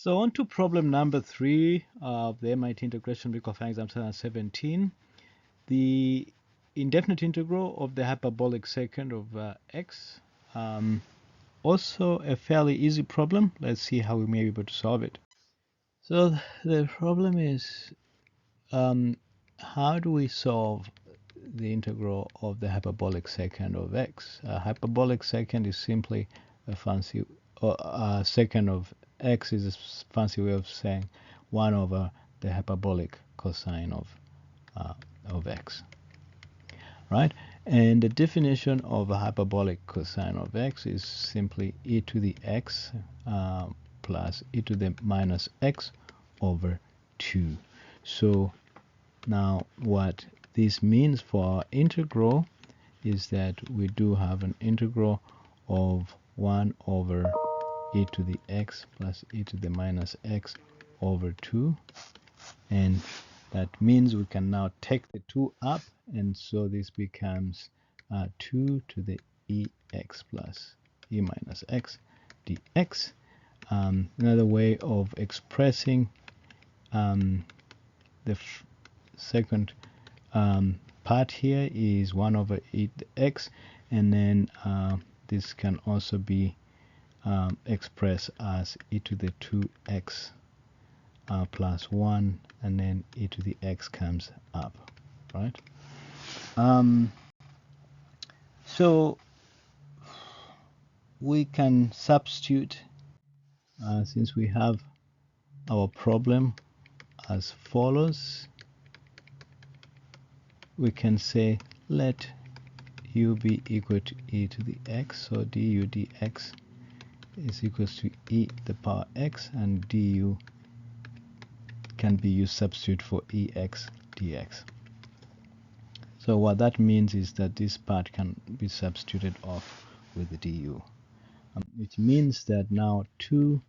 So on to problem number 3 of the MIT Integration Week of Exam 2017. The indefinite integral of the hyperbolic secant of x. Also a fairly easy problem. Let's see how we may be able to solve it. So the problem is, how do we solve the integral of the hyperbolic secant of x? Hyperbolic secant is simply a fancy, secant of x is a fancy way of saying 1 over the hyperbolic cosine of x, right? And the definition of a hyperbolic cosine of x is simply e to the x plus e to the minus x over 2. So now what this means for our integral is that we do have an integral of 1 over e to the x plus e to the minus x over 2, and that means we can now take the 2 up, and so this becomes 2 to the ex plus e minus x dx. Another way of expressing the second part here is 1 over e to the x, and then this can also be expressed as e to the 2x plus 1, and then e to the x comes up, right? So we can substitute, since we have our problem as follows. We can say let u be equal to e to the x, so du dx is equals to e to the power x, and du can be used substitute for ex dx. So what that means is that this part can be substituted off with the du, which means that now 2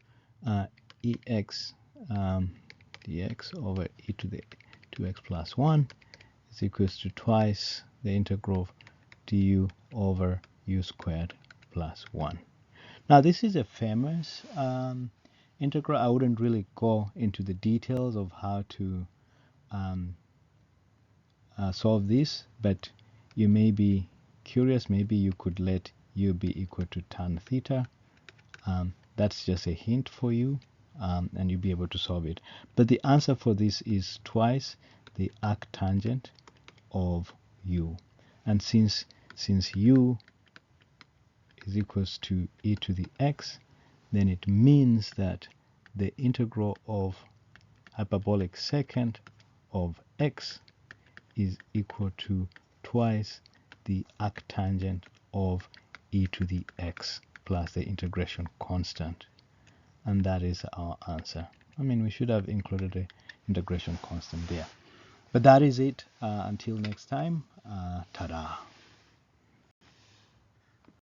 ex dx over e to the 2x plus 1 is equals to twice the integral of du over u squared plus 1. Now this is a famous integral. I wouldn't really go into the details of how to solve this, but you may be curious. Maybe you could let u be equal to tan theta. That's just a hint for you, and you'll be able to solve it. But the answer for this is twice the arctangent of u, and since u is equals to e to the x, then it means that the integral of hyperbolic secant of x is equal to twice the arctangent of e to the x plus the integration constant, and that is our answer. I mean, we should have included the integration constant there. But that is it. Until next time, ta-da.